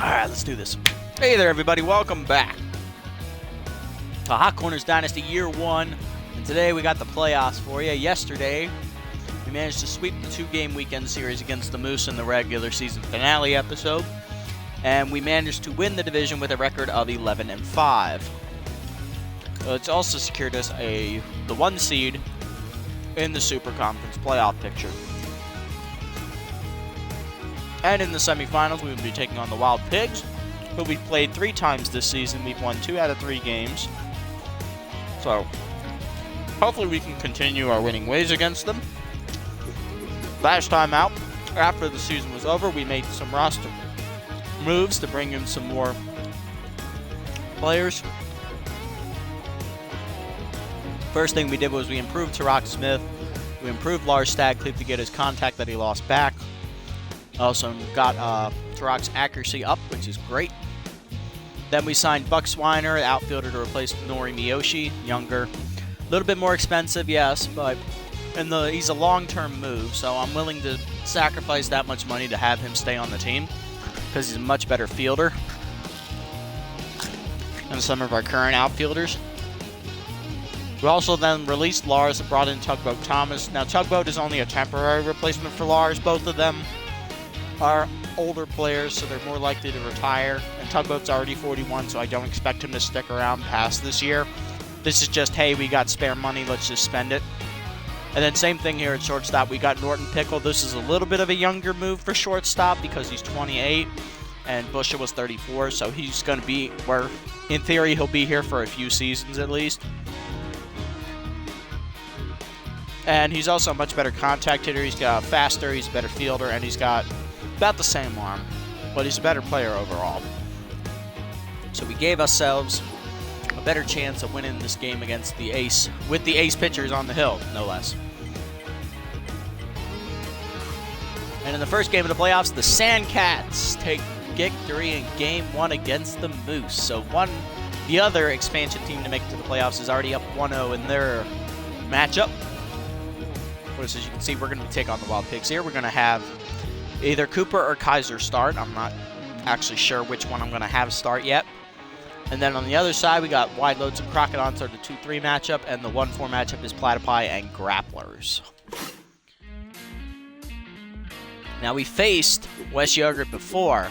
Alright, let's do this. Hey there, everybody. Welcome back to Hot Corners Dynasty Year 1. And today we got the playoffs for you. Yesterday, we managed to sweep the 2-game weekend series against the Moose in the regular season finale episode. And we managed to win the division with a record of 11-5. It's also secured us the 1 seed in the Super Conference playoff picture. And in the semifinals, we will be taking on the Wild Pigs, who we've played 3 times this season. We've won 2 out of 3 games. So, hopefully we can continue our winning ways against them. Last time out, after the season was over, we made some roster moves to bring in some more players. First thing we did was we improved Tarak Smith. We improved Lars Stagcliffe to get his contact that he lost back. Also got Tarak's accuracy up, which is great. Then we signed Buck Swiner, the outfielder, to replace Nori Miyoshi, younger. A little bit more expensive, yes, but he's a long-term move, so I'm willing to sacrifice that much money to have him stay on the team because he's a much better fielder than some of our current outfielders. We also then released Lars and brought in Tugboat Thomas. Now, Tugboat is only a temporary replacement for Lars. Both of them are older players, so they're more likely to retire. And Tugboat's already 41, so I don't expect him to stick around past this year. This is just, hey, we got spare money, let's just spend it. And then same thing here at shortstop. We got Norton Pickle. This is a little bit of a younger move for shortstop because he's 28, and Busha was 34, so he's going to be where, in theory, he'll be here for a few seasons at least. And he's also a much better contact hitter. He's got faster, he's a better fielder, and he's got about the same arm, but he's a better player overall. So we gave ourselves a better chance of winning this game against the ace, with the ace pitchers on the hill, no less. And in the first game of the playoffs, the Sandcats take victory in Game 1 against the Moose. So the other expansion team to make it to the playoffs is already up 1-0 in their matchup. As you can see, we're going to take on the Wild Pigs here. We're going to have either Cooper or Kaiser start. I'm not actually sure which one I'm going to have start yet. And then on the other side, we got Wide Loads and Crocodons are the 2-3 matchup, and the 1-4 matchup is Platypi and Grapplers. Now, we faced Wes Yogurt before,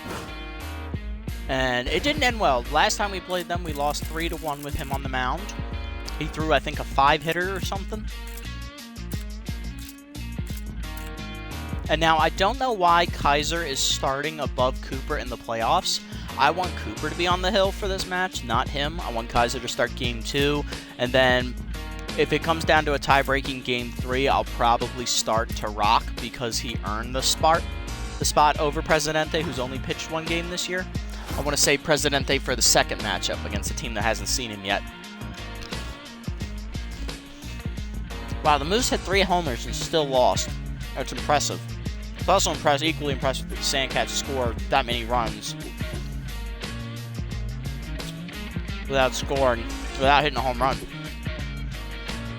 and it didn't end well. Last time we played them, we lost 3-1 with him on the mound. He threw, I think, a 5-hitter or something. And now, I don't know why Kaiser is starting above Cooper in the playoffs. I want Cooper to be on the hill for this match, not him. I want Kaiser to start Game 2. And then, if it comes down to a tie-breaking Game 3, I'll probably start Tarak because he earned the spot over Presidente, who's only pitched 1 game this year. I want to save Presidente for the second matchup against a team that hasn't seen him yet. Wow, the Moose had 3 homers and still lost. That's impressive. It's also equally impressive that the Sandcats scored that many runs without hitting a home run.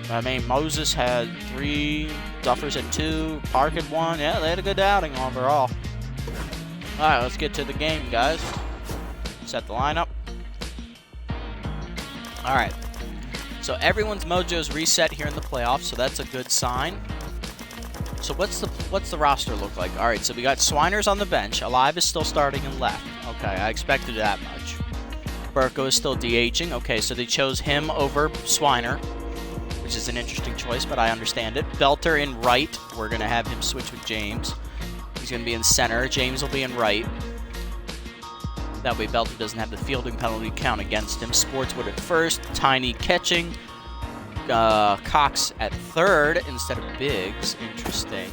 I mean, Moses had 3, Duffers had 2, Park had 1. Yeah, they had a good outing overall. Alright, let's get to the game, guys. Set the lineup. Alright. So everyone's mojo's reset here in the playoffs, so that's a good sign. So what's the roster look like? All right, so we got Swiner's on the bench. Alive is still starting in left. Okay, I expected that much. Burko is still DHing. Okay, so they chose him over Swiner, which is an interesting choice, but I understand it. Belter in right. We're going to have him switch with James. He's going to be in center. James will be in right. That way Belter doesn't have the fielding penalty count against him. Sportswood at first. Tiny catching. Cox at third instead of Biggs. Interesting.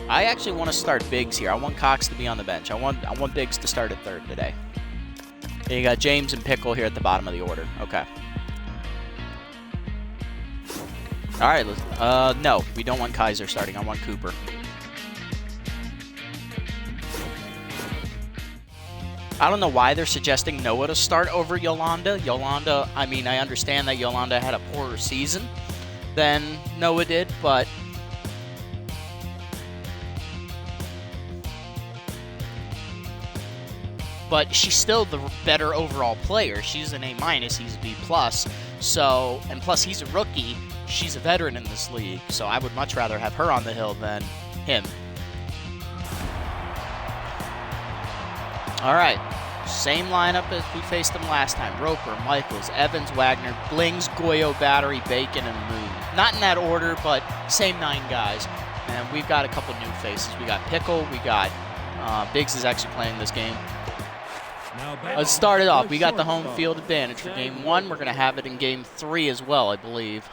I actually want to start Biggs here. I want Cox to be on the bench. I want Biggs to start at third today. And you got James and Pickle here at the bottom of the order. Okay. All right. No, we don't want Kaiser starting. I want Cooper. I don't know why they're suggesting Noah to start over Yolanda. Yolanda, I mean, I understand that Yolanda had a poorer season than Noah did, but but she's still the better overall player. She's an A-, he's a B+. So, and plus he's a rookie. She's a veteran in this league, so I would much rather have her on the hill than him. All right, same lineup as we faced them last time. Roper, Michaels, Evans, Wagner, Blings, Goyo, Battery, Bacon, and Moon. Not in that order, but same 9 guys. And we've got a couple new faces. We got Pickle, we got Biggs is actually playing this game. Let's start it off. We got the home field advantage for game 1. We're going to have it in game 3 as well, I believe.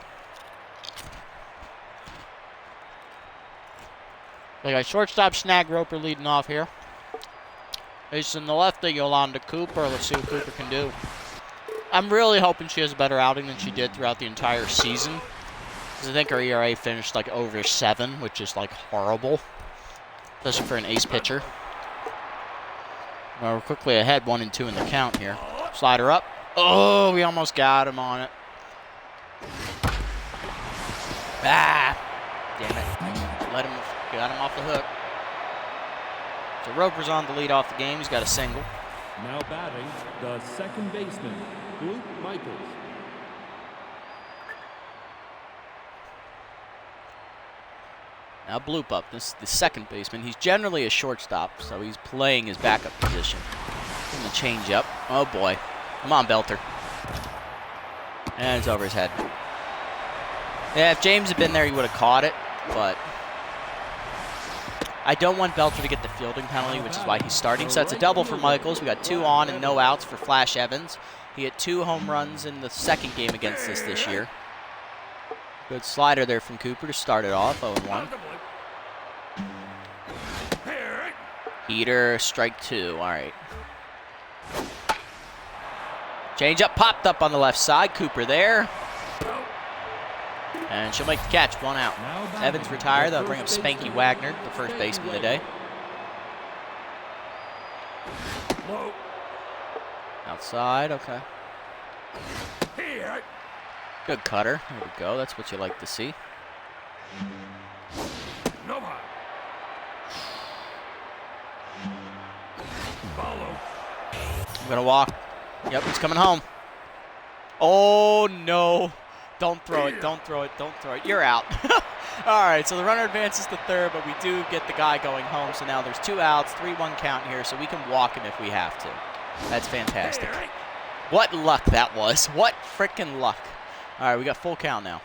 We got shortstop Snag Roper leading off here. Ace in the left, Yolanda Cooper. Let's see what Cooper can do. I'm really hoping she has a better outing than she did throughout the entire season. Because I think her ERA finished like over 7, which is like horrible. Especially for an ace pitcher. Well, we're quickly ahead, 1 and 2 in the count here. Slider up. Oh, we almost got him on it. Ah! Damn it. Got him off the hook. So Roper's on to lead off the game. He's got a single. Now batting, the second baseman, Luke Michaels. Now Bloop up, this is the second baseman. He's generally a shortstop, so he's playing his backup position. In the change up. Oh boy. Come on, Belter. And it's over his head. Yeah, if James had been there, he would have caught it, but I don't want Belter to get the fielding penalty, which is why he's starting. So it's a double for Michaels. We got 2 on and no outs for Flash Evans. He hit 2 home runs in the second game against us this year. Good slider there from Cooper to start it off, 0-1. Heater, strike 2, all right. Change up, popped up on the left side. Cooper there. And she'll make the catch, 1 out. Evans retired. They'll bring up Spanky Wagner, the first baseman today. Outside, okay. Good cutter. There we go. That's what you like to see. I'm going to walk. Yep, he's coming home. Oh, no. Don't throw it. Don't throw it. Don't throw it. You're out. All right, so the runner advances to third, but we do get the guy going home. So now there's 2 outs, 3-1 count here, so we can walk him if we have to. That's fantastic. What luck that was. What freaking luck. All right, we got full count now.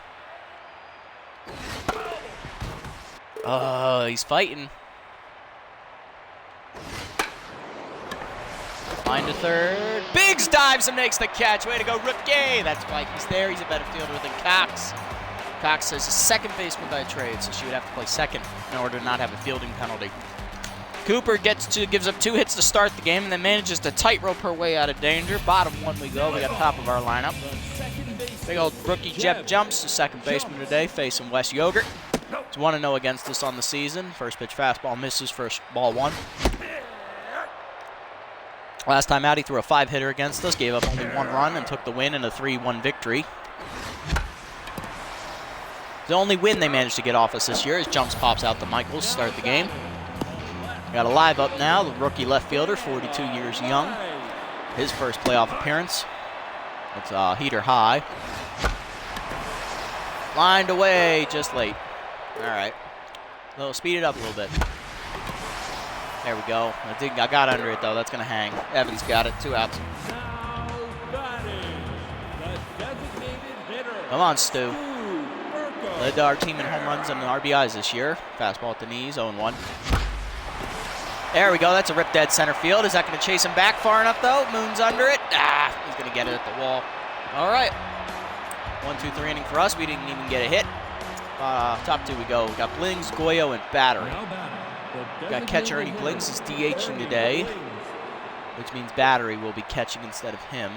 Oh, he's fighting. Line to third. Biggs dives and makes the catch. Way to go, rookie. That's why he's there. He's a better fielder than Cox. Cox is a second baseman by trade, so she would have to play second in order to not have a fielding penalty. Cooper gives up 2 hits to start the game and then manages to tightrope her way out of danger. Bottom 1 we go. We got top of our lineup. Big old rookie Jeff Jumps, the second baseman today, facing Wes Yogurt. It's 1-0 against us on the season. First pitch fastball misses, first ball 1. Last time out, he threw a 5-hitter against us, gave up only 1 run, and took the win in a 3-1 victory. The only win they managed to get off us this year is Jumps pops out to Michaels to start the game. Got a live up now, the rookie left fielder, 42 years young. His first playoff appearance. It's heater high. Lined away, just late. All right. Speed it up a little bit. There we go. I got under it, though. That's going to hang. Evans got it. 2 outs. Come on, Stu. Led our team in home runs and RBIs this year. Fastball at the knees, 0-1. There we go. That's a rip dead center field. Is that going to chase him back far enough, though? Moon's under it. Ah, he's going to get it at the wall. All right. 1, 2, 3 inning for us. We didn't even get a hit. Top 2 we go. We got Blings, Goyo, and Battery. We got catcher Ernie Blings is DHing today, which means Battery will be catching instead of him.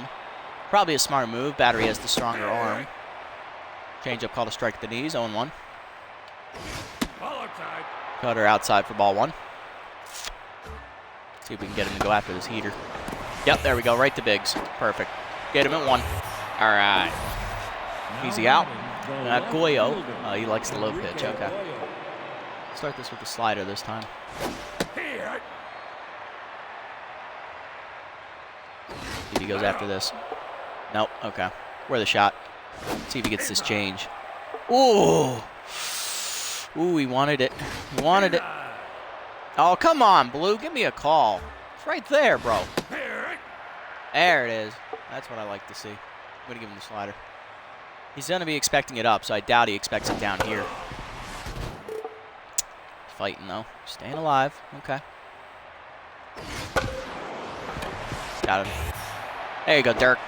Probably a smart move. Battery has the stronger arm. Change-up called a strike at the knees, 0-1. Cutter outside for ball 1. See if we can get him to go after this heater. Yep, there we go, right to Biggs. Perfect. Get him at 1. All right. Easy out. Goyo, he likes the low pitch, okay. Start this with the slider this time. If he goes after this. Nope. Okay. Where the shot? See if he gets this change. Ooh. Ooh, he wanted it. He wanted it. Oh, come on, Blue. Give me a call. It's right there, bro. There it is. That's what I like to see. I'm going to give him the slider. He's going to be expecting it up, so I doubt he expects it down here. Fighting, though. Staying alive. Okay. Got him. There you go, Dirk.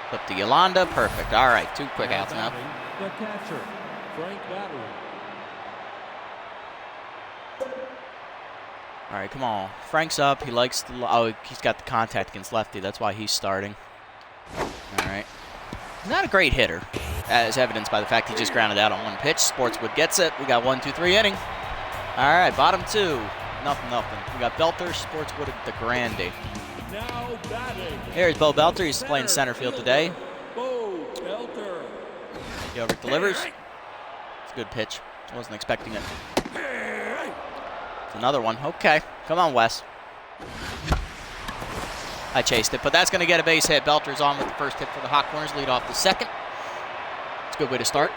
Flip to Yolanda. Perfect. All right, 2 quick outs now. The catcher, Frank Battery. All right, come on. Frank's up. He likes the... Oh, he's got the contact against lefty. That's why he's starting. All right. Not a great hitter, as evidenced by the fact he just grounded out on 1 pitch. Sportswood gets it. We got 1, 2, 3 inning. All right, bottom 2. Nothing. We got Belter, Sportswood, and DeGrande. Now batting. Here's Bo Belter. He's playing center field today. Bo Belter. Yogurt delivers. It's a good pitch. I wasn't expecting it. It's another one. Okay. Come on, Wes. I chased it, but that's going to get a base hit. Belter's on with the first hit for the Hot Corners. Lead off the second. It's a good way to start.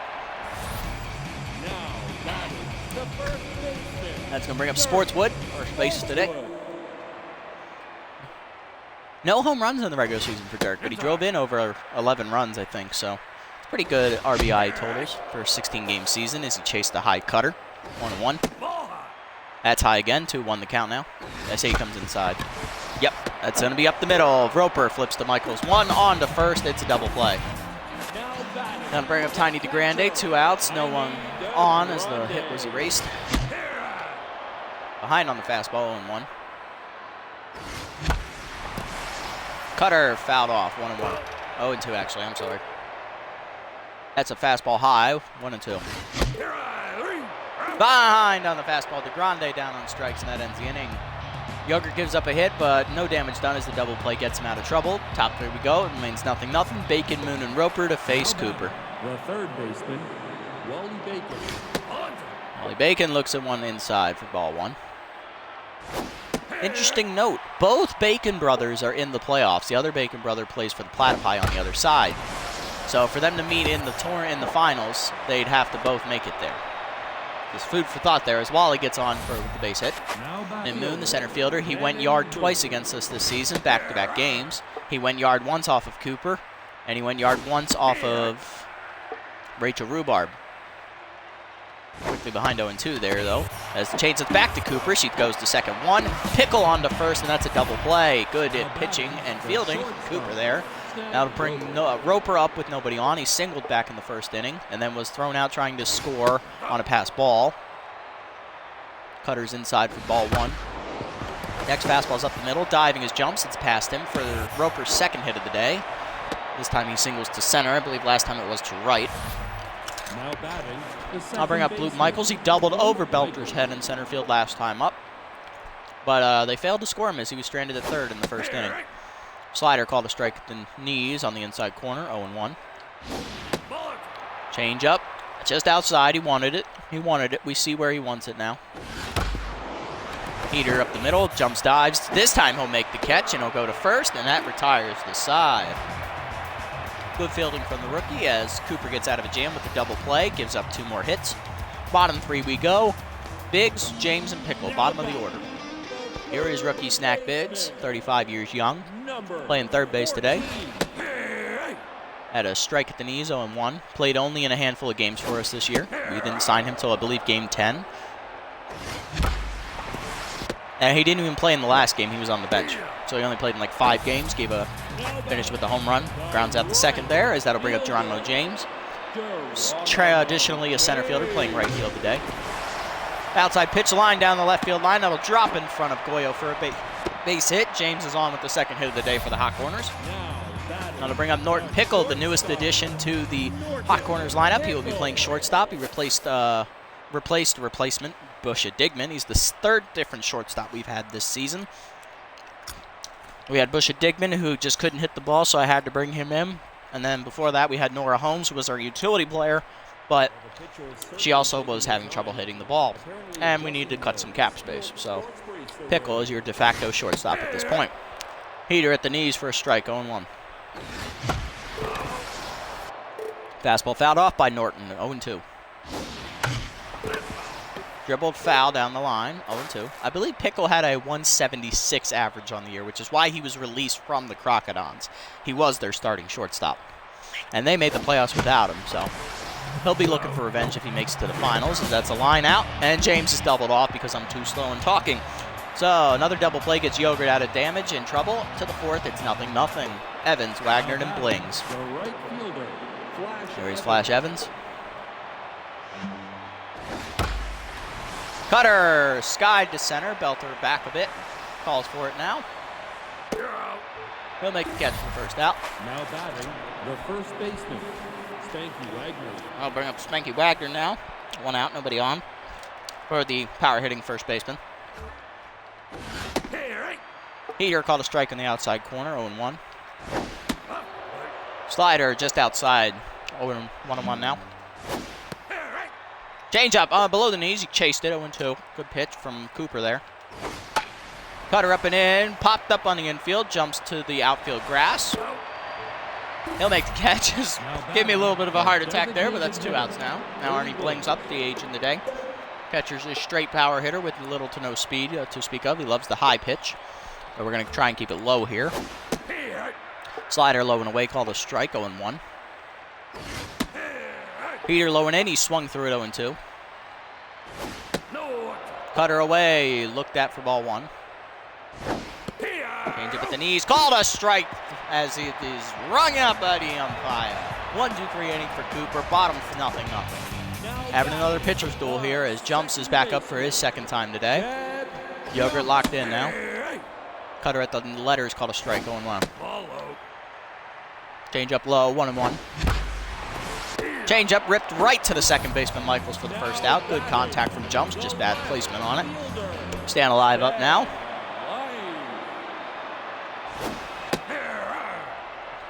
Now batting. The first baseman. That's going to bring up Sportswood. First bases today. No home runs in the regular season for Dirk, but he drove in over 11 runs, I think. So it's pretty good RBI totals for a 16-game season as he chased the high cutter. 1-1. That's high again. 2-1 the count now. I say he comes inside. Yep, that's going to be up the middle. Roper flips to Michaels. 1 on to first. It's a double play. Now to bring up Tiny DeGrande. 2 outs. No one on as the hit was erased. Behind on the fastball. 0-1. Cutter fouled off. 1-1. 0-2 actually. I'm sorry. That's a fastball high. 1-2. Behind on the fastball. DeGrande down on strikes, and that ends the inning. Yogurt gives up a hit, but no damage done as the double play gets him out of trouble. Top 3 we go. It remains 0-0. Bacon, Moon, and Roper to face Cooper. The third baseman, Wally Bacon. Wally Bacon looks at one inside for ball 1. Interesting note, both Bacon brothers are in the playoffs. The other Bacon brother plays for the Platypi on the other side. So for them to meet in the in the finals, they'd have to both make it there. There's food for thought there as Wally gets on for the base hit. And Moon, the center fielder, he went yard twice against us this season, back-to-back games. He went yard once off of Cooper, and he went yard once off of Rachel Rhubarb. Quickly behind 0-2 there, though. As the chains it back to Cooper, she goes to second 1. Pickle on to first, and that's a double play. Good at pitching and fielding. Cooper there. Now to bring Roper up with nobody on. He singled back in the first inning, and then was thrown out trying to score on a pass ball. Cutter's inside for ball 1. Next fastball's up the middle. Diving his jumps. It's past him for Roper's second hit of the day. This time he singles to center. I believe last time it was to right. Now batting, I'll bring up Luke Michaels. He doubled over Belter's head in center field last time up. But they failed to score him as he was stranded at third in the first inning. Slider called a strike at the knees on the inside corner, 0-1. Change up, just outside. He wanted it. We see where he wants it now. Heater up the middle, jumps, dives. This time he'll make the catch and he'll go to first, and that retires the side. Good fielding from the rookie as Cooper gets out of a jam with the double play, gives up 2 more hits. Bottom 3 we go. Biggs, James, and Pickle, bottom of the order. Here is rookie Snack Biggs, 35 years young, playing third base today. Had a strike at the knees, 0-1. Played only in a handful of games for us this year. We didn't sign him till, I believe, game 10. And he didn't even play in the last game. He was on the bench. So he only played in like 5 games, finished with a home run. Grounds out the second there, as that'll bring up Geronimo James. Traditionally a center fielder, playing right field today. Outside pitch line down the left field line. That'll drop in front of Goyo for a base hit. James is on with the second hit of the day for the Hot Corners. Now to bring up Norton Pickle, the newest addition to the Hot Corners lineup. He will be playing shortstop. He replaced replacement Busha Digman. He's the 3rd different shortstop we've had this season. We had Busha Digman, who just couldn't hit the ball, so I had to bring him in. And then before that, we had Nora Holmes, who was our utility player, but she also was having trouble hitting the ball. And we needed to cut some cap space, so Pickle is your de facto shortstop at this point. Heater at the knees for a strike, 0-1. Fastball fouled off by Norton, 0-2. Dribbled foul down the line, 0-2. I believe Pickle had a 176 average on the year, which is why he was released from the Crocodons. He was their starting shortstop. And they made the playoffs without him, so he'll be looking for revenge if he makes it to the finals, as that's a line out. And James is doubled off because I'm too slow in talking. So another double play gets Yogurt out of damage and trouble. To the fourth, it's 0-0. Evans, Wagner, and Blings. The right fielder, Here is Flash Evans. Cutter, skied to center. Belter back a bit. Calls for it now. He'll make the catch for the first out. now batting the first baseman, Spanky Wagner. I'll bring up Spanky Wagner now. 1 out, nobody on. For the power hitting first baseman. Heater called a strike on the outside corner, 0-1. Slider just outside, 0-1 now. Change up below the knees, he chased it, 0-2. Good pitch from Cooper there. Cutter up and in, popped up on the infield, jumps to the outfield grass. He'll make the catches. Gave me a little bit of a heart attack there, but that's 2 outs now. Now Arnie Blings up, the age in the day. Catcher's a straight power hitter with little to no speed to speak of. He loves the high pitch, but we're going to try and keep it low here. Slider low and away, called a strike, 0-1. Heater low and in, he swung through it, 0-2. Cutter away, looked at for ball 1. Change up at the knees, called a strike as it is rung out by the umpire. 1-2-3 inning for Cooper, bottom for 0-0. Having another pitcher's duel here as Jumps is back up for his second time today. Yogurt locked in now. Cutter at the letters, called a strike, 0-1. Change up low, 1-1. Change up ripped right to the second baseman Michaels for the first out. Good contact from Jumps, just bad placement on it. Staying alive up now.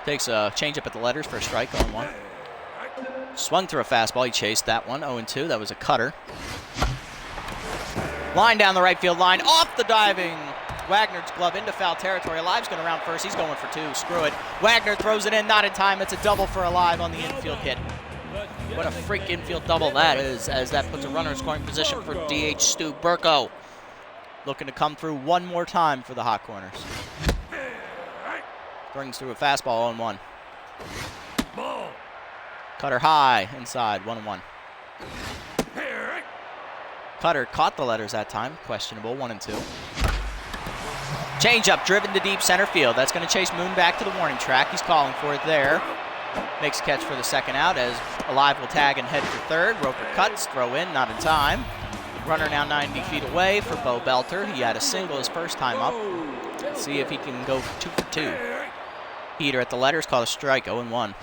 Takes a change up at the letters for a strike, 0-1. Swung through a fastball, he chased that one, 0-2. That was a cutter. Line down the right field line, off the diving Wagner's glove into foul territory. Alive's going to round first, he's going for 2, screw it. Wagner throws it in, not in time, it's a double for Alive on the infield hit. What a freak infield double that is, as that puts a runner in scoring position for DH Stu Burko. Looking to come through one more time for the Hot Corners. Brings through a fastball, 0-1. Cutter high, inside, 1-1. Cutter caught the letters that time, questionable, 1-2. Change up, driven to deep center field. That's going to chase Moon back to the warning track. He's calling for it there. Makes a catch for the second out as Alive will tag and head for third. Roper cuts, throw in, not in time. Runner now 90 feet away for Bo Belter. He had a single his first time up. Let's see if he can go 2 for 2. Heater at the letters, called a strike, 0-1.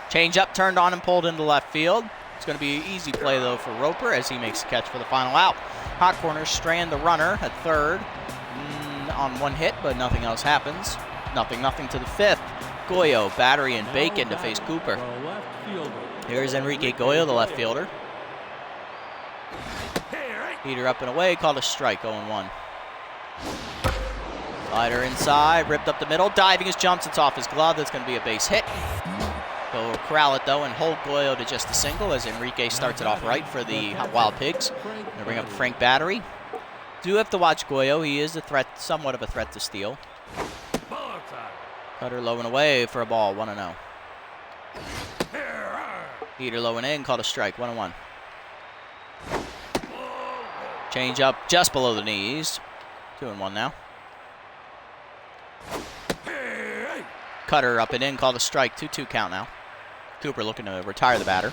Change up, turned on and pulled into left field. It's going to be an easy play, though, for Roper as he makes a catch for the final out. Hot Corners strand the runner at third on 1 hit, but nothing else happens. 0-0 to the 5th. Goyo, Battery, and Bacon to face Cooper. Here's Enrique Goyo, the left fielder. Heater up and away, called a strike, 0-1. Slider inside, ripped up the middle, diving his jumps, it's off his glove, that's going to be a base hit. He'll corral it though and hold Goyo to just a single as Enrique starts it off right for the Wild Pigs. Gonna bring up Frank Battery. Do have to watch Goyo, he is a threat, somewhat of a threat to steal. Cutter low and away for a ball, 1-0. Heater low and in, called a strike, 1-1. Change up just below the knees, 2-1 now. Cutter up and in, called a strike, 2-2 count now. Cooper looking to retire the batter.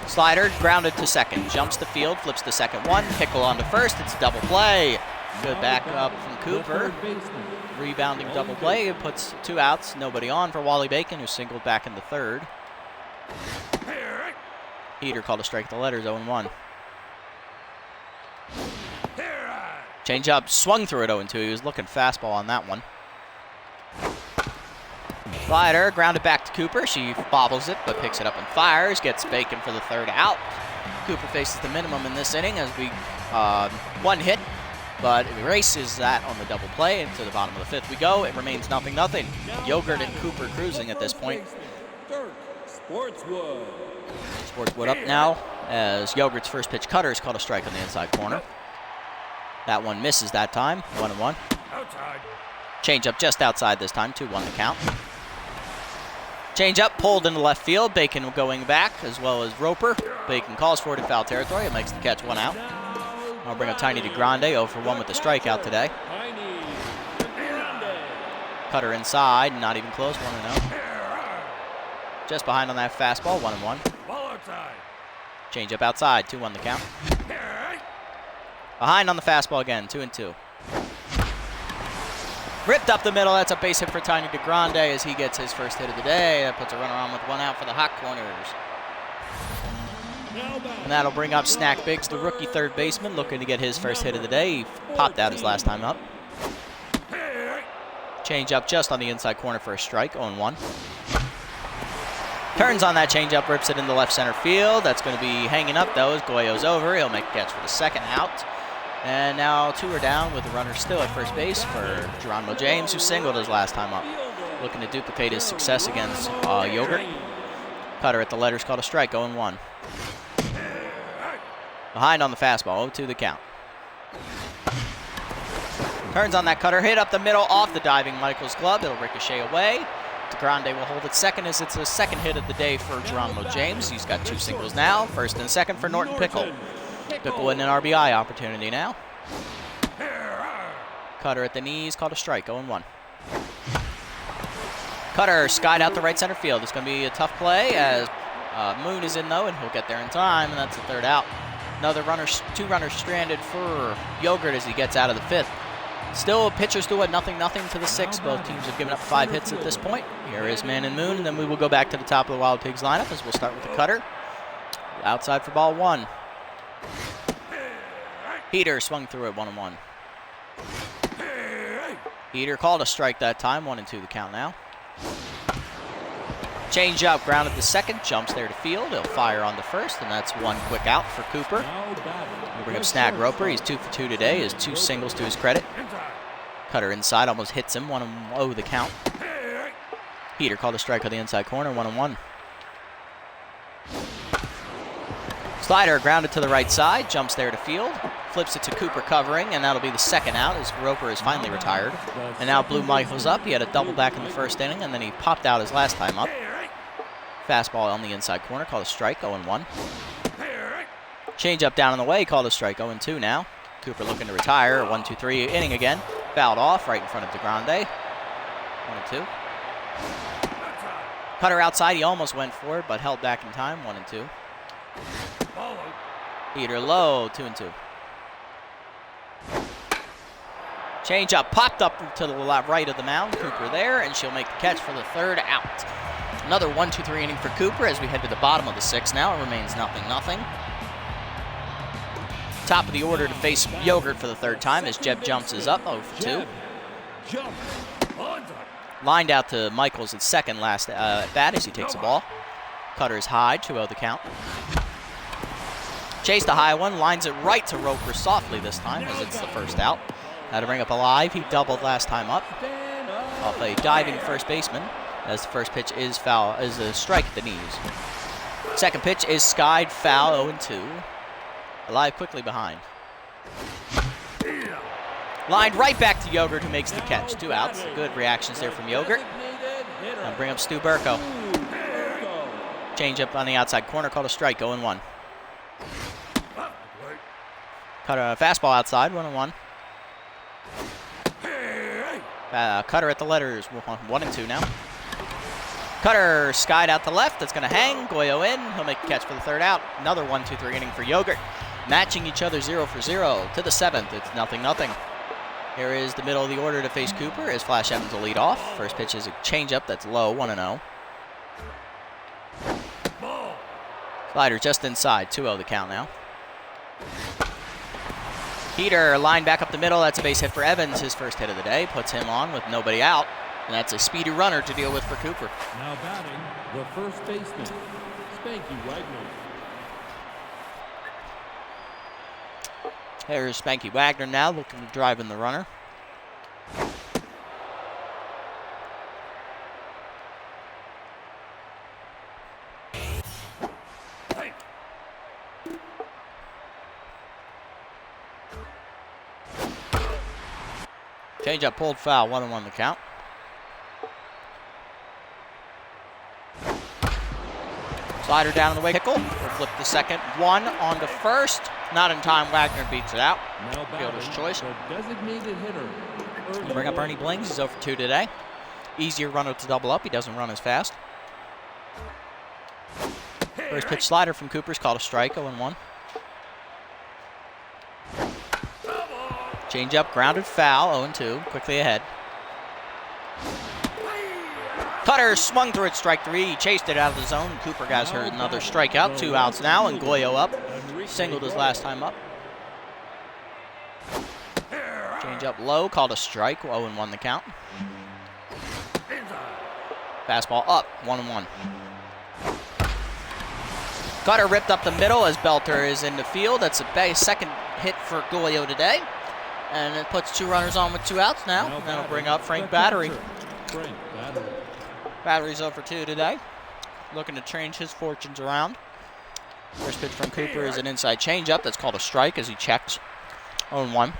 Slider grounded to second, jumps the field, flips to second 1, Pickle on to first, it's a double play. Good backup from Cooper. Rebounding double play, it puts 2 outs, nobody on for Wally Bacon, who singled back in the third. Heater called a strike at the letters, 0-1. Change up, swung through it 0-2, he was looking fastball on that one. Slider grounded back to Cooper. She bobbles it, but picks it up and fires. Gets Bacon for the third out. Cooper faces the minimum in this inning as we 1 hit, but it erases that on the double play. Into the bottom of the 5th we go. It remains 0-0. Yogurt and Cooper cruising at this point. Sportswood up now as Yogurt's first pitch cutter is called a strike on the inside corner. That one misses that time. 1-1. Change up just outside this time. 2-1 the count. Change up pulled into left field. Bacon going back as well as Roper. Bacon calls for it in foul territory. It makes the catch, 1 out. I'll bring up Tiny DeGrande 0 for 1 with the strikeout today. Cutter inside, not even close, 1-0. Just behind on that fastball, 1-1. Change up outside, 2-1 the count. Behind on the fastball again, 2-2. Ripped up the middle, that's a base hit for Tiny DeGrande as he gets his first hit of the day. That puts a runner on with 1 out for the Hot Corners. And that'll bring up Snack Biggs, the rookie third baseman, looking to get his first hit of the day. He popped out his last time up. Change up just on the inside corner for a strike, 0-1. Turns on that changeup, rips it into left center field. That's going to be hanging up, though, as Goyo's over. He'll make a catch for the 2nd out. And now 2 are down with the runner still at first base for Geronimo James, who singled his last time up. Looking to duplicate his success against Yogurt. Cutter at the letters called a strike, 0-1. Behind on the fastball, 0-2 the count. Turns on that cutter, hit up the middle off the diving Michael's glove. It'll ricochet away. DeGrande will hold it second as it's the 2nd hit of the day for Geronimo James. He's got 2 singles now, 1st and 2nd for Norton Pickle. Pickle in an RBI opportunity now. Cutter at the knees, called a strike, 0-1. Cutter skied out the right center field. It's going to be a tough play as Moon is in, though, and he'll get there in time, and that's the 3rd out. Another runner, 2 runners stranded for Yogurt as he gets out of the 5th. Still, pitchers do a 0-0 to the 6th. Both teams have given up 5 hits at this point. Here is Man and Moon, and then we will go back to the top of the Wild Pigs lineup as we'll start with the cutter. Outside for ball 1. Heater swung through it, 1-1. Heater called a strike that time, 1-2 the count now. Change up, grounded the 2nd, jumps there to field. He'll fire on the 1st, and that's 1 quick out for Cooper. We'll bring up Snag Roper. He's 2 for 2 today. He has 2 singles to his credit. Cutter inside, almost hits him, 1-0 the count. Heater called a strike on the inside corner, 1-1. Slider grounded to the right side, jumps there to field, flips it to Cooper covering, and that'll be the 2nd out as Roper is finally retired. And now Blue Michaels up. He had a double back in the 1st inning, and then he popped out his last time up. Fastball on the inside corner, called a strike, 0-1. Change up down on the way, called a strike, 0-2 now. Cooper looking to retire, 1-2-3 inning again. Fouled off right in front of DeGrande, 1-2. Cutter outside, he almost went for it, but held back in time, 1-2. Heater low, 2-2. Change up, popped up to the right of the mound. Cooper there, and she'll make the catch for the 3rd out. Another 1-2-3 inning for Cooper as we head to the bottom of the 6th now. It remains 0-0. Top of the order to face Yogurt for the 3rd time as Jeb Jumps is up, 0 for 2. Lined out to Michaels at 2nd last at bat as he takes the ball. Cutter is high, 2-0 the count. Chase the high one, lines it right to Roper softly this time as it's the 1st out. Now to bring up Alive, he doubled last time up off a diving first baseman as the 1st pitch is foul, is a strike at the knees. 2nd pitch is skied foul, 0-2. Alive quickly behind. Lined right back to Yogurt who makes the catch. 2 outs. Good reactions there from Yogurt. Now bring up Stu Burko. Change up on the outside corner, called a strike, 0-1. Cutter fastball outside, 1-1. Cutter at the letters, 1-2 now. Cutter skied out to left, that's going to hang. Goyo in, he'll make a catch for the 3rd out. Another 1-2-3 inning for Yogurt. Matching each other 0 for 0 to the 7th. It's 0-0. Here is the middle of the order to face Cooper as Flash Evans will lead off. First pitch is a changeup that's low, 1-0. Slider just inside, 2-0 the count now. Heater lined back up the middle. That's a base hit for Evans, his 1st hit of the day. Puts him on with nobody out. And that's a speedy runner to deal with for Cooper. Now batting, the 1st baseman, Spanky Wagner. There's Spanky Wagner now looking to drive in the runner. Change up, pulled foul, 1-1 the count. Slider down in the way, Pickle. We'll flip the second. 1 on to first. Not in time, Wagner beats it out. Fielder's choice. Designated hitter. Bring up Ernie Blings, he's 0 for 2 today. Easier runner to double up, he doesn't run as fast. First pitch slider from Cooper's called a strike, 0-1. Change up, grounded foul, 0-2, quickly ahead. Cutter swung through it, strike 3. He chased it out of the zone. Cooper got hurt, another strikeout. 2 outs now, and Goyo up. Singled his last time up. Change up low, called a strike, 0-1 the count. Fastball up, 1-1. Cutter ripped up the middle as Belter is in the field. That's a second hit for Goyo today. And it puts 2 runners on with 2 outs now. And that'll bring up Frank Battery. Battery's 0 for 2 today. Looking to change his fortunes around. First pitch from Cooper is an inside changeup. That's called a strike as he checks. 0-1.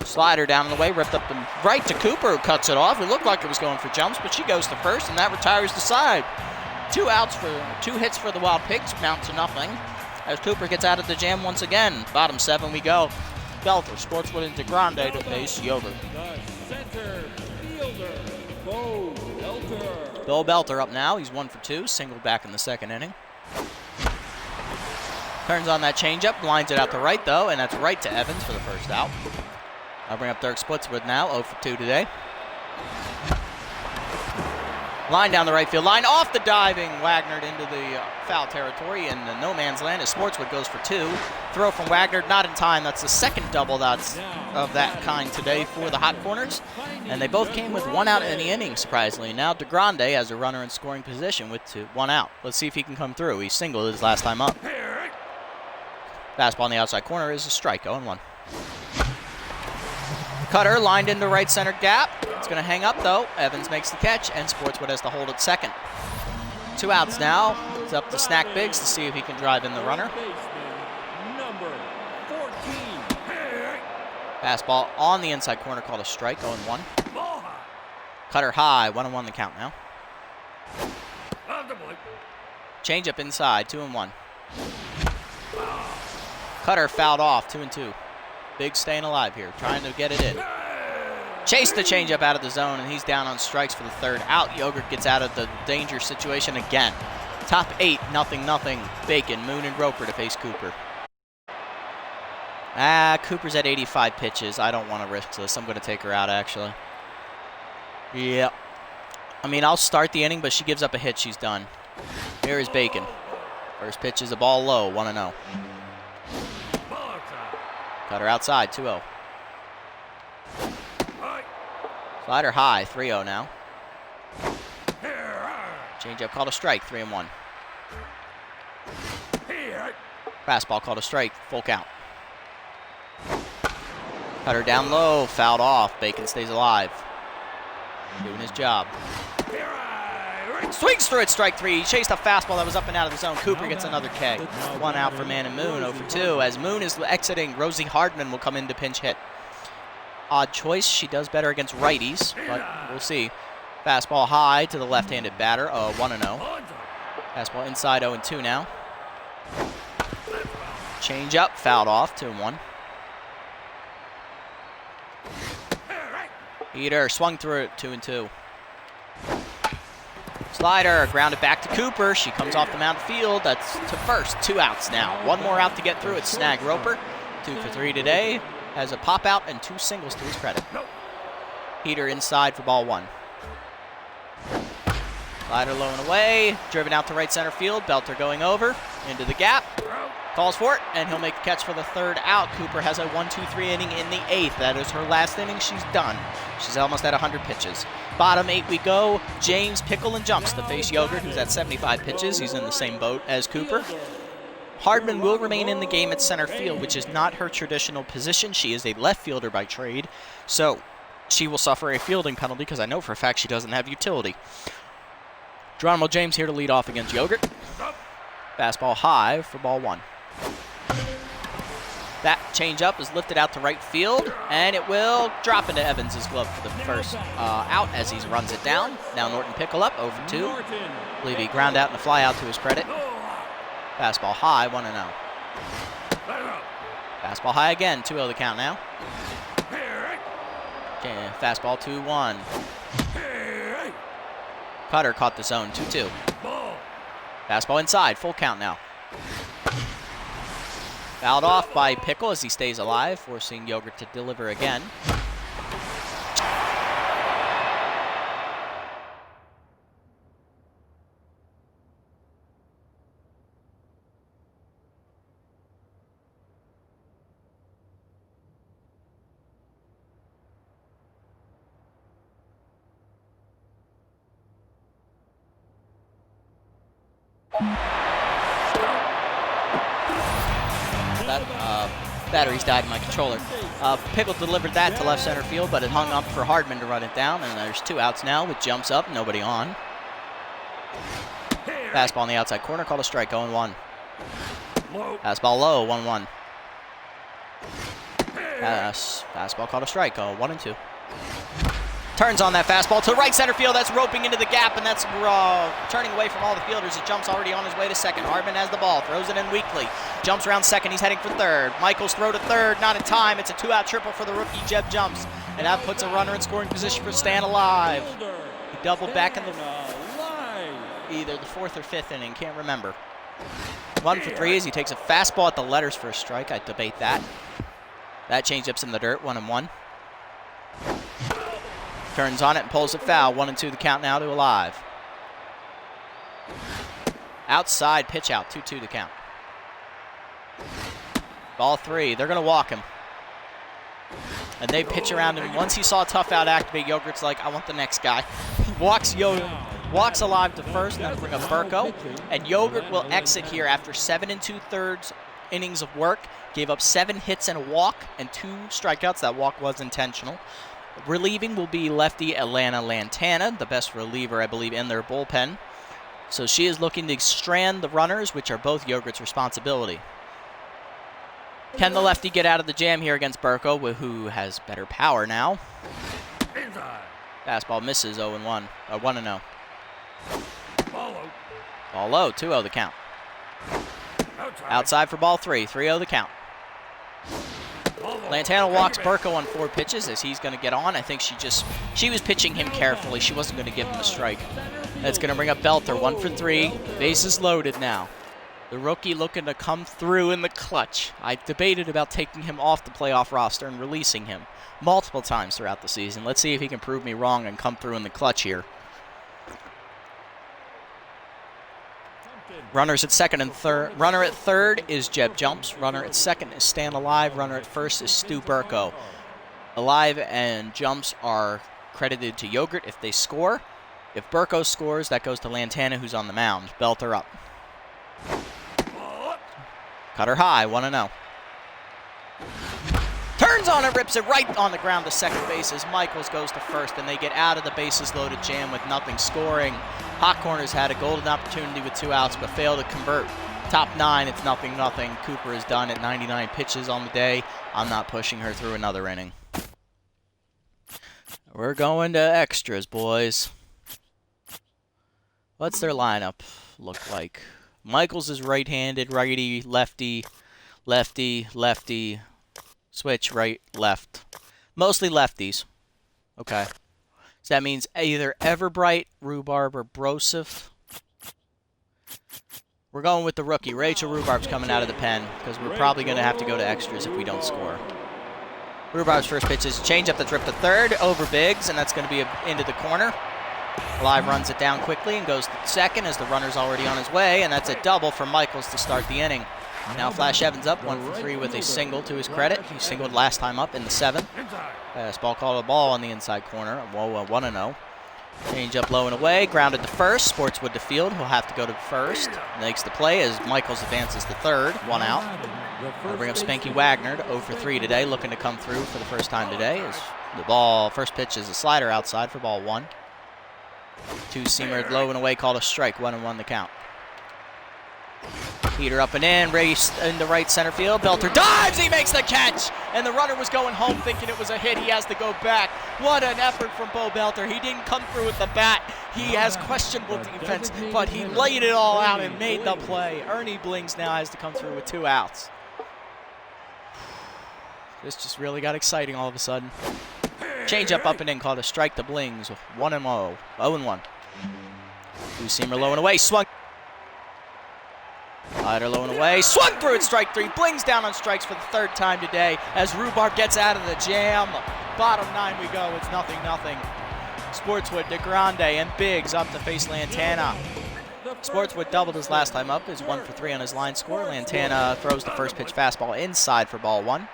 Slider down in the way, ripped up the right to Cooper, who cuts it off. It looked like it was going for jumps, but she goes to first, and that retires the side. 2 outs for 2 hits for the Wild Pigs, amount to nothing. As Cooper gets out of the jam once again. Bottom 7 we go. Belter, Sportswood into Grande to face Yogurt. The center fielder, Bo Belter. Bill Belter up now. He's 1 for 2. Singled back in the second inning. Turns on that changeup. Lines it out to right, though, and that's right to Evans for the first out. I'll bring up Dirk Splitswood now. 0 for 2 today. Line down the right field line. Off the diving. Wagner into the foul territory in the no man's land as Sportswood goes for 2. Throw from Wagner, not in time. That's the second double that's of that kind today for the Hot Corners. And they both came with 1 out in the inning, surprisingly. Now DeGrande has a runner in scoring position with 1 out. Let's see if he can come through. He singled his last time up. Fastball on the outside corner is a strike, 0-1. Cutter lined into right center gap. It's going to hang up, though. Evans makes the catch, and Sportswood has to hold at second. 2 outs now. It's up to Snack Biggs to see if he can drive in the runner. Number 14. Fastball on the inside corner called a strike, 0-1. Cutter high, 1-1 the count now. Change up inside, 2-1. Cutter fouled off, 2-2. Biggs staying alive here, trying to get it in. Chase the changeup out of the zone, and he's down on strikes for the 3rd out. Yogurt gets out of the danger situation again. Top 8, 0-0. Bacon, Moon, and Roper to face Cooper. Cooper's at 85 pitches. I don't want to risk this. I'm going to take her out, actually. Yep. I mean, I'll start the inning, but she gives up a hit. She's done. Here is Bacon. First pitch is a ball low, 1-0. Cutter outside, 2-0. Slider high, 3-0 now. Changeup called a strike, 3-1. Fastball called a strike, full count. Cutter down low, fouled off. Bacon stays alive. Doing his job. Swings through it, strike 3. He chased a fastball that was up and out of the zone. Cooper gets another K. 1 out for Man and Moon, 0 for 2. As Moon is exiting, Rosie Hardman will come in to pinch hit. Odd choice. She does better against righties, but we'll see. Fastball high to the left-handed batter, 1-0. Fastball inside, 0-2 now. Change up, fouled off, 2-1. Heater swung through it, 2-2. Slider grounded back to Cooper. She comes off the mound field. That's to first. 2 outs now. 1 more out to get through. It's Snag Roper. 2 for 3 today. Has a pop out and 2 singles to his credit. Heater inside for ball 1. Slider low and away. Driven out to right center field. Belter going over into the gap. Calls for it, and he'll make the catch for the 3rd out. Cooper has a 1-2-3 inning in the 8th. That is her last inning. She's done. She's almost at 100 pitches. Bottom 8 we go. James Pickle and jumps to face Yogurt, who's at 75 pitches. He's in the same boat as Cooper. Hardman will remain in the game at center field, which is not her traditional position. She is a left fielder by trade, so she will suffer a fielding penalty because I know for a fact she doesn't have utility. Geronimo James here to lead off against Yogurt. Fastball high for ball 1. That changeup is lifted out to right field, and it will drop into Evans' glove for the first out as he runs it down. Now Norton Pickle up, 0 for 2. I believe he ground out and a fly out to his credit. Fastball high, 1-0. Fastball high again, 2-0 the count now. Okay, fastball 2-1. Cutter caught the zone, 2-2. Fastball inside, full count now. Fouled off by Pickle as he stays alive, forcing Yogurt to deliver again. Batteries died in my controller. Pickle delivered that to left center field, but it hung up for Hardman to run it down, and there's 2 outs now with jumps up, nobody on. Fastball on the outside corner, called a strike, 0-1. Fastball low, 1-1. Fastball called a strike, 1-2. Turns on that fastball to right center field. That's roping into the gap, and that's turning away from all the fielders. It jumps already on his way to second. Hardman has the ball, throws it in weakly. Jumps around second. He's heading for third. Michaels throw to third, not in time. It's a 2-out triple for the rookie. Jeb Jumps, and that puts a runner in scoring position for Stan Alive. He doubled back in either the 4th or 5th inning, can't remember. 1 for 3 as he takes a fastball at the letters for a strike. I debate that. That changeup's in the dirt, 1-1. Turns on it and pulls it foul. 1-2 the count now to Alive. Outside pitch out, 2-2 the count. Ball 3, they're going to walk him. And they pitch around him. Once he saw tough out activate, Yogurt's like, I want the next guy. He walks Alive to first, and bring up Burko. And Yogurt will exit here after 7 2/3 innings of work. Gave up 7 hits and a walk and 2 strikeouts. That walk was intentional. Relieving will be lefty Atlanta Lantana, the best reliever, I believe, in their bullpen. So she is looking to strand the runners, which are both Yogurt's responsibility. Can the lefty get out of the jam here against Burko, who has better power now? Fastball misses, 0-1, 1-0. Ball low, 2-0 the count. Outside for ball 3, 3-0 the count. Lantana walks Burko on 4 pitches as he's going to get on. I think she was pitching him carefully. She wasn't going to give him a strike. That's going to bring up Belter, 1 for 3. Bases loaded now. The rookie looking to come through in the clutch. I debated about taking him off the playoff roster and releasing him multiple times throughout the season. Let's see if he can prove me wrong and come through in the clutch here. Runners at second and third. Runner at third is Jeb Jumps. Runner at second is Stan Alive. Runner at first is Stu Burko. Alive and Jumps are credited to Yogurt if they score. If Burko scores, that goes to Lantana, who's on the mound. Belter up. Cutter high, 1-0. Turns on it, rips it right on the ground to second base as Michaels goes to first, and they get out of the bases-loaded jam with nothing scoring. Hot Corners had a golden opportunity with 2 outs, but failed to convert. Top 9, it's 0-0. Cooper is done at 99 pitches on the day. I'm not pushing her through another inning. We're going to extras, boys. What's their lineup look like? Michaels is right-handed, righty, lefty, lefty, lefty, switch, right, left. Mostly lefties. Okay. So that means either Everbright, Rhubarb, or Broseph. We're going with the rookie. Rachel Rhubarb's coming out of the pen because we're probably going to have to go to extras if we don't score. Rhubarb's first pitch is change up the trip to third over Biggs, and that's going to be into the corner. Alive runs it down quickly and goes to second as the runner's already on his way, and that's a double for Michaels to start the inning. Now Flash Evans up 1 for 3 with a single to his credit. He singled last time up in the 7th. Fastball called a ball on the inside corner. 1-0. Change up low and away, grounded to first. Sportswood to field, he'll have to go to first. Makes the play as Michaels advances to third, 1 out. We'll bring up Spanky Wagner to 0 for 3 today, looking to come through for the first time today. As the ball, first pitch is a slider outside for ball 1. Two-seamer low and away, called a strike, 1-1 the count. Heater up and in, race into right center field. Belter dives, he makes the catch! And the runner was going home thinking it was a hit. He has to go back. What an effort from Bo Belter. He didn't come through with the bat. He has questionable defense, but he laid it all out and made the play. Ernie Blings now has to come through with 2 outs. This just really got exciting all of a sudden. Change up and in, called a strike to Blings. 1-0, 0-1. Two-seamer low and away, swung. Slider low and away, swung through it, strike 3. Blings down on strikes for the 3rd time today as Rhubarb gets out of the jam. Bottom 9 we go, it's 0-0. Sportswood, DeGrande, and Biggs up to face Lantana. Sportswood doubled his last time up, is 1 for 3 on his line score. Lantana throws the first pitch fastball inside for ball 1.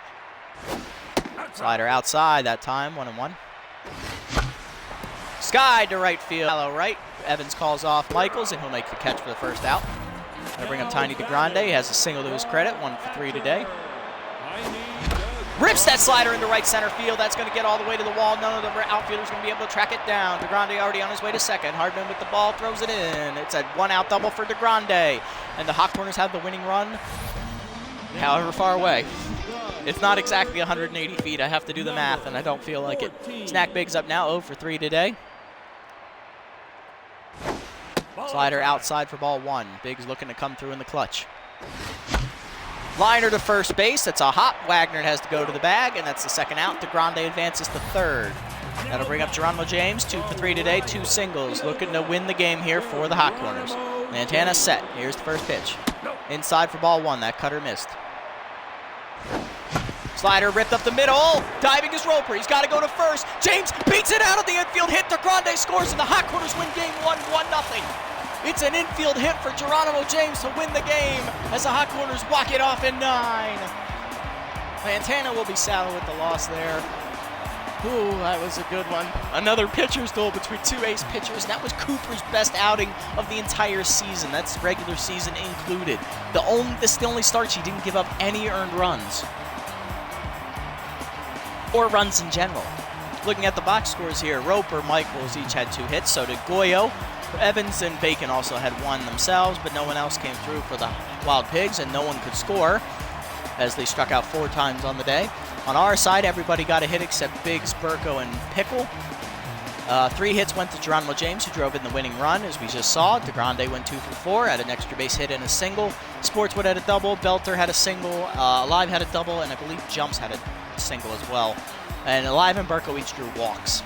Slider outside that time, 1-1. Sky to right field, shallow right. Evans calls off Michaels, and he'll make the catch for the first out. I bring up Tiny DeGrande. He has a single to his credit, 1 for 3 today. Rips that slider into right center field. That's going to get all the way to the wall. None of the outfielders going to be able to track it down. DeGrande already on his way to second. Hardman with the ball, throws it in. It's a 1-out double for DeGrande. And the Hawk Corners have the winning run, however far away. It's not exactly 180 feet. I have to do the math, and I don't feel like it. Snack Biggs up now, 0 for 3 today. Slider outside for ball 1. Biggs looking to come through in the clutch. Liner to first base. That's a hop. Wagner has to go to the bag, and that's the 2nd out. DeGrande advances to 3rd. That'll bring up Geronimo James, 2 for 3 today, 2 singles. Looking to win the game here for the Hot Corners. Lantana set. Here's the first pitch. Inside for ball 1. That cutter missed. Slider ripped up the middle. Diving is Roper. He's got to go to first. James beats it out of the infield hit. DeGrande scores, and the Hot Corners win game 1, 1-0. It's an infield hit for Geronimo James to win the game as the Hot Corners walk it off in 9. Lantana will be saddled with the loss there. Ooh, that was a good one. Another pitcher's duel between 2 ace pitchers. That was Cooper's best outing of the entire season. That's regular season included. This is the only start he didn't give up any earned runs. Or runs in general. Looking at the box scores here, Roper, Michaels each had 2 hits. So did Goyo. Evans and Bacon also had 1 themselves, but no one else came through for the Wild Pigs, and no one could score as they struck out 4 times on the day. On our side, everybody got a hit except Biggs, Burko, and Pickle. 3 hits went to Geronimo James, who drove in the winning run, as we just saw. DeGrande went 2 for 4, had an extra base hit and a single. Sportswood had a double, Belter had a single, Alive had a double, and I believe Jumps had a single as well. And Alive and Burko each drew walks.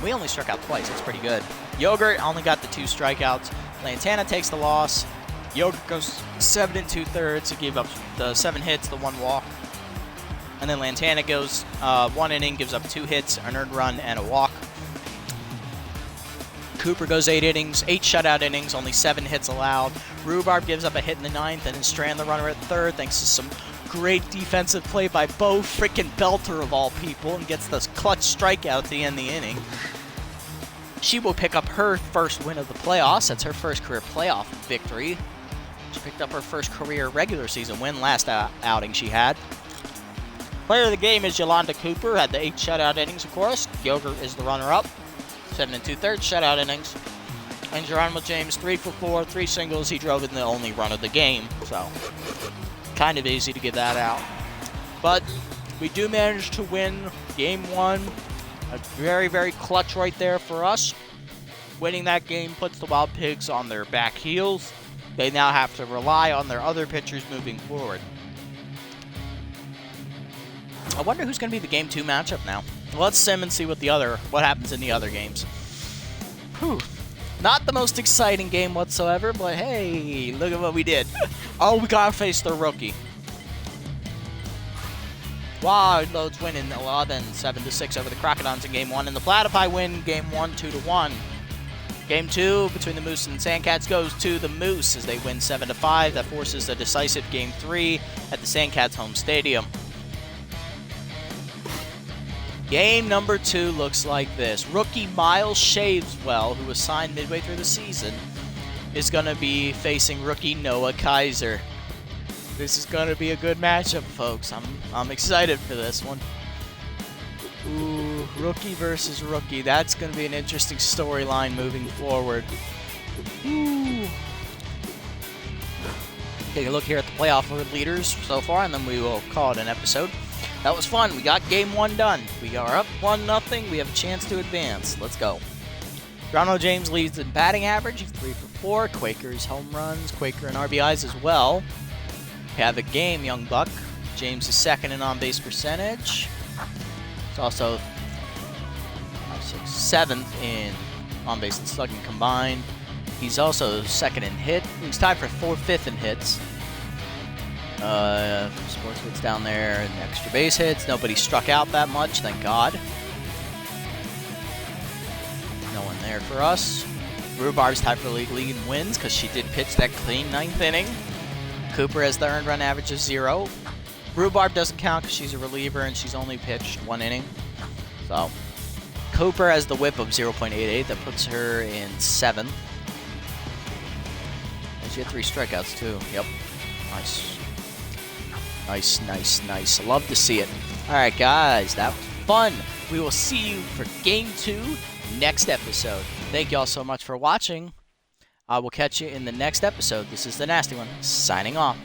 We only struck out twice. That's pretty good. Yogurt only got the 2 strikeouts. Lantana takes the loss. Yogurt goes 7 2/3. He gave up the 7 hits, the 1 walk. And then Lantana goes 1 inning, gives up 2 hits, an earned run, and a walk. Cooper goes 8 innings, 8 shutout innings, only 7 hits allowed. Rhubarb gives up a hit in the 9th, and then Strand the runner at 3rd, thanks to some great defensive play by Bo frickin' Belter of all people, and gets this clutch strikeout at the end of the inning. She will pick up her first win of the playoffs. That's her first career playoff victory. She picked up her first career regular season win last outing she had. Player of the game is Yolanda Cooper, had the 8 shutout innings, of course. Yogurt is the runner-up, 7 2/3 shutout innings. And Geronimo James, 3 for 4, 3 singles. He drove in the only run of the game, so kind of easy to give that out. But we do manage to win game 1. A very, very clutch right there for us. Winning that game puts the Wild Pigs on their back heels. They now have to rely on their other pitchers moving forward. I wonder who's going to be the game 2 matchup now. Let's sim and see what happens in the other games. Whew. Not the most exciting game whatsoever, but hey, look at what we did. Oh, we got to face the rookie. Wild Loads winning 11, 7-6 over the Crocodons in game 1, and the Platypi win game 1, 2-1. Game 2 between the Moose and Sandcats goes to the Moose as they win 7-5. That forces a decisive game 3 at the Sandcats home stadium. Game number 2 looks like this. Rookie Miles Shaveswell, who was signed midway through the season, is going to be facing rookie Noah Kaiser. This is going to be a good matchup, folks. I'm excited for this one. Ooh, rookie versus rookie. That's going to be an interesting storyline moving forward. Ooh. Take a look here at the playoff leaders so far, and then we will call it an episode. That was fun. We got game 1 done. We are up 1-0. We have a chance to advance. Let's go. Ronald James leads in batting average. He's 3 for 4. Quakers home runs. Quaker and RBIs as well. Have a game, young buck. James is second in on-base percentage. He's also 7th in on-base and slugging combined. He's also second in hit. He's tied for 5th in hits. Sportswood's down there in extra base hits. Nobody struck out that much, thank God. No one there for us. Rhubarb's tied for league lead in wins because she did pitch that clean 9th inning. Cooper has the earned run average of 0. Rhubarb doesn't count because she's a reliever and she's only pitched 1 inning. So, Cooper has the whip of 0.88. That puts her in 7th. And she had 3 strikeouts too. Yep. Nice. Nice. Love to see it. Alright, guys. That was fun. We will see you for Game 2 next episode. Thank you all so much for watching. I will catch you in the next episode. This is the Nasty One, signing off.